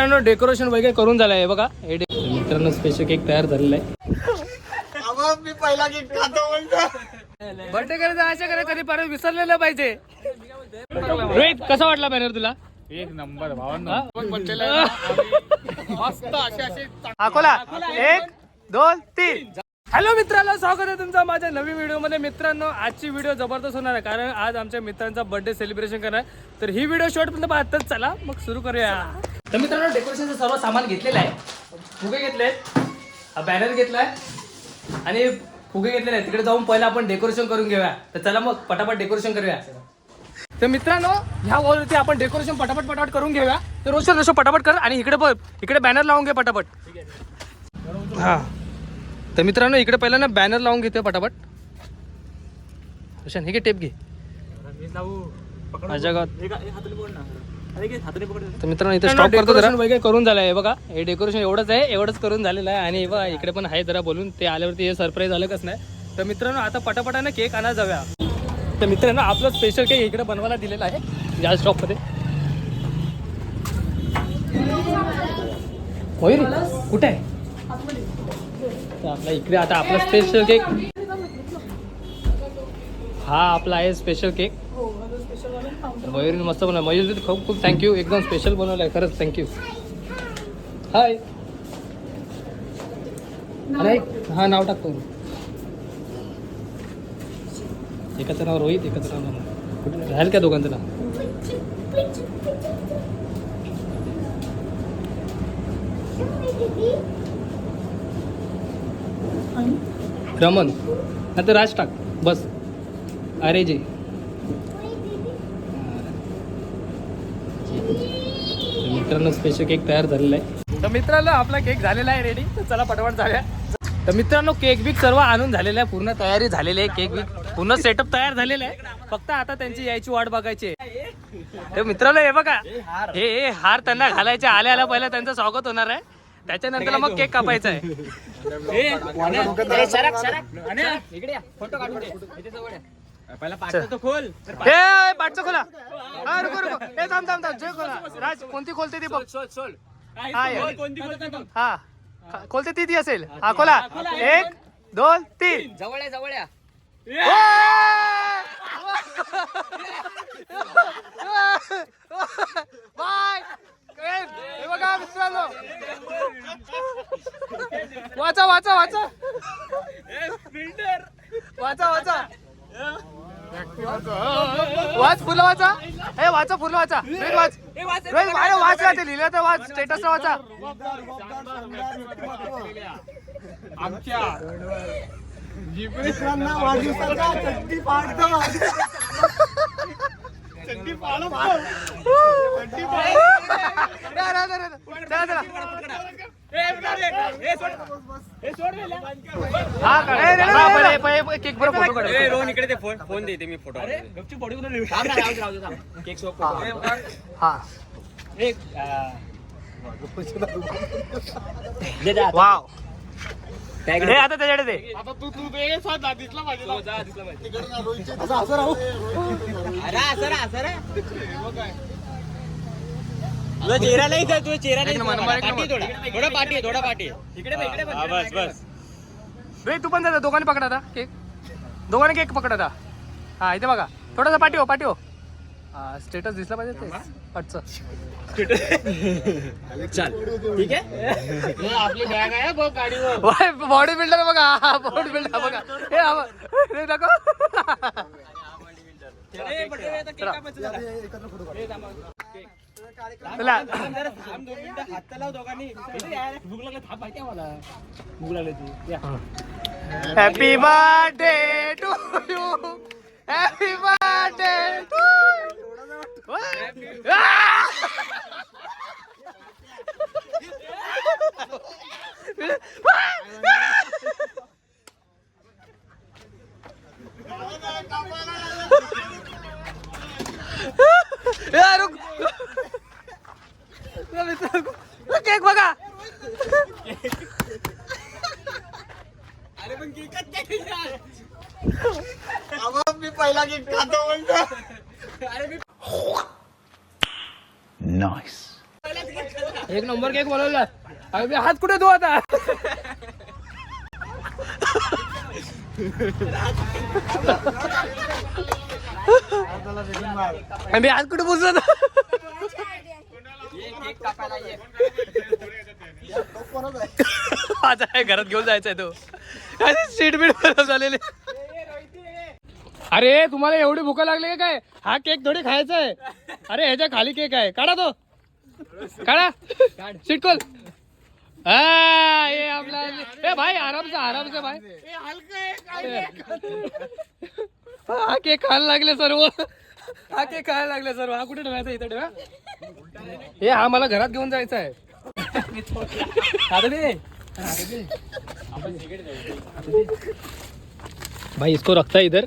Decoration वगैरे करून झालं आहे बघा. हे मित्रांनो स्पेशल केक तयार झालेला आहे. मी पहिला केक खातो बोलतो. बर्थडे करायचं अशा करा कधी परत विसरलेलं पाहिजे. रोहित कसा वाटला बॅनर तुला? एक नंबर भावांना मस्त असे अकोला 1 2 3. हॅलो मित्रांनो, स्वागत आहे तुमचं माझ्या नवीन व्हिडिओमध्ये. मित्रांनो आजची व्हिडिओ जबरदस्त होणार आहे कारण आज आमच्या मित्रांचा बर्थडे सेलिब्रेशन करणार. तर ही व्हिडिओ शॉर्टपर्यंत पाहतच चला मग सुरू करूया. तर मित्रांनो डेकोरेशनचं सर्व सामान घेतलेलं आहे. फुगे घेतलेत, हा बॅनर घेतलाय आणि फुगे घेतलेले आहेत. तिकडे जाऊन पहिला आपण डेकोरेशन करून घेऊया. तर चला मग पटापट डेकोरेशन करूया. तर मित्रांनो ह्या वॉलवरती आपण डेकोरेशन पटापट करून घेऊया. तर रोशन पटापट कर आणि इकडे बॅनर लावून घे पटापट. हा तर मित्रांनो इकडे पहिला ना बॅनर लावून घेते पटापट. रोशन हे घे टेप घे माझ्या गावात. तर मित्रांनो इथे स्टॉप करतो जरा. वगैरे करून झालं आहे बघा. हे डेकोरेशन एवढंच करून झालेलं आहे. आणि बघा इकडे पण आहे जरा बोलून ते आल्यावरती हे सरप्राईज झालं कसं नाही. तर मित्रांनो आता पटापटाने केक आणा जाऊया. तर मित्रांनो आपलं स्पेशल केक इकडे बनवायला दिलेला आहे या स्टॉपमध्ये. होईल कुठे आहे? तर आपला इकडे आता आपला स्पेशल केक हा आपला आहे स्पेशल केक. मयूरने मस्त बनवला. मयूर खूप खूप थँक्यू. एकदम स्पेशल बनवलं आहे खरंच थँक्यू. हाय अरे हा नाव टाकतो. एकाचं नाव रोहित, एकाचं नाव कुठे राहील का दोघांचं नाव? रमन नाही तर राज टाक बस. अरे जे मित्रांनो स्पेशल केक तयार झालेला आहे. तर मित्रांनो आपला केक झालेला आहे रेडी. तर चला पटापट जाऊया. तर मित्रांनो केक बिक सर्व आणून झालेलं आहे. पूर्ण तयारी झालेली आहे. केक बिक पूर्ण सेटअप तयार झालेलं आहे. फक्त आता त्यांची यायची वाट बघायची आहे. तर मित्रांनो हे बघा हे हार त्यांना घालायचे. आल्या पहिला त्यांचं स्वागत होणार आहे. त्याच्यानंतर मग केक कापायचा आहे. पाठचं खोला. हा रुको हे थांब जे खोला. राज कोणती खोलते ती बघ. हा खोलते ती असेल. हा खोला 1 2 3. जवळ बाय. हे बघा मित्रांनो वाचा वाच फुलं वाचा. हे वाचा फुलं वाचा. वाच ते लिहिलं तर वाच. स्टेटस वाचा. आमच्या मित्रांना वाढदिवसाचा चड्डी पाडतो. चड्डी पाडो केक बरोबर फोटो काढ. रोहन इकडे ते फोन देते मी फोटो. केक सोप हा वाव. हे आता त्याच्याकडे दे. आता तू दिसला पाहिजे. तुझा चेहरा नाही तर तुझा चेहरा नाही. थोडा पाठी इकडे बस. रे तू पण जा. दोघांनी पकडा आता केक. दोघांनी केक पकडा आता. हा इथे बघा थोडासा पाठी. हा स्टेटस दिसला पाहिजे ते पटचं. चल ठीक आहे. आपली बॅग आहे बघ गाडीवर. बॉडी बिल्डर बघा. बॉडी बिल्डर बघा. हे दाखव. Happy birthday to you. Happy birthday to cake बघा. अरे पण मी पहिला केक खातो बोलतो. एक नंबर. नंबर केक बनवला. अबे हात कुठे धुवा आता. अबे हात कुठे पुसला. आता काय घरात घेऊन जायचंय तो. सीट बीट झालेले. अरे तुम्हाला एवढी भूक लागली का काय. हा केक थोडी खायचा आहे. अरे ह्याच्या खाली केक आहे. काढा तो. काढा सीट खोल. हा ये आपला. ए भाई आराम से भाई. हा केक खायला लागले सर्व. हा केक खायला लागले सर्व. हा कुठे ठेवायचा. इथे ठेवा. हे हा मला घरात घेऊन जायचा आहे. भाई इसको रखता है इधर.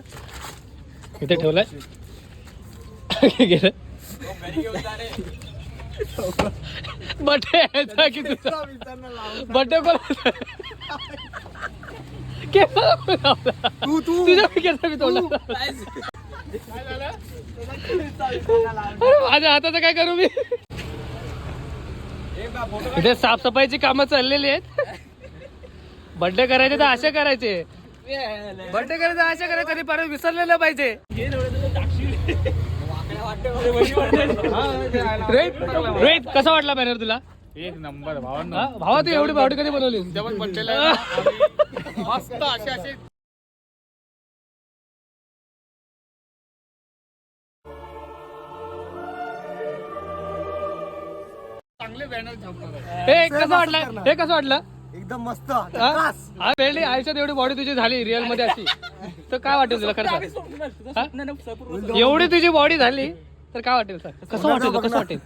इथे ठेवलाय. बर्थडे की तुझा बर्थडे कोण तू तुझ्या केसा मी तोडला. माझ्या हाताचं काय करू मी. इथे साफसफाईची कामं चाललेली आहेत. बर्थडे करायचे तर असे करायचे. बर्थडे करायचं असे करायचं. कधी परत विसरलेलं पाहिजे. रोहित कसा वाटला बॅनर तुला. एक नंबर भावांनो. भावा तू एवढी भावडी कधी बनवली. मस्त असे चांगले बॅनर छापणार. हे कसं वाटलं. हे कसं वाटलं. एकदम मस्त. हा वेळी आयुष्यात एवढी बॉडी तुझी झाली रिअल मध्ये अशी तर काय वाटेल तुला खरं. एवढी तुझी बॉडी झाली तर काय वाटेल सर. कसं वाटेल. कसं वाटेल.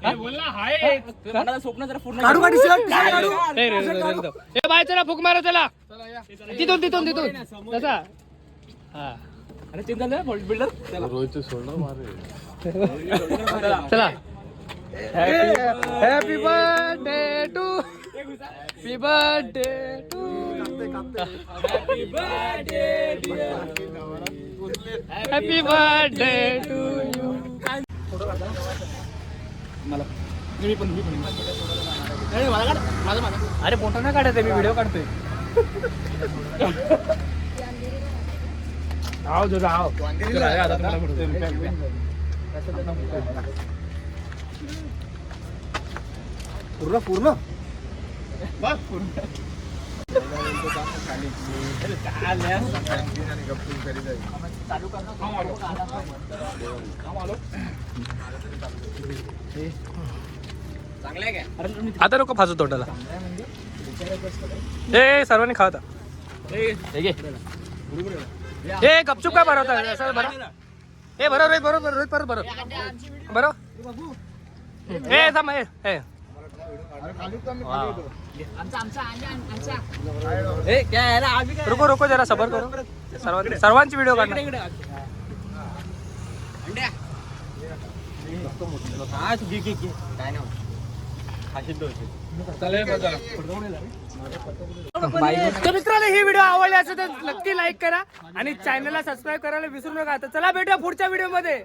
काढू का टी-शर्ट? काढू. हे बाय चला फुक मारा चला. तिथून कसा. हा चला. Happy birthday to. Happy birthday to. Happy birthday to you. अरे फोटो नाही काढायचं. मी व्हिडिओ काढतोय. आओ जो आओ. पूर्ण आता नको फाजू तोटाला. ए सर्वांनी खा आता. ए गपचूप काय भरवता सर. बरं ए बरोबर रोहित बरोबर रोहित परत बरोबर ए थांब. ए रुको जरा सबर करो. सर्वांची व्हिडिओ काढणार. तर मित्रांनो ही व्हिडिओ आवडली असेल तर नक्की लाईक करा आणि चॅनलला सबस्क्राईब करायला विसरू नका. तर चला भेटूया पुढच्या व्हिडिओ मध्ये.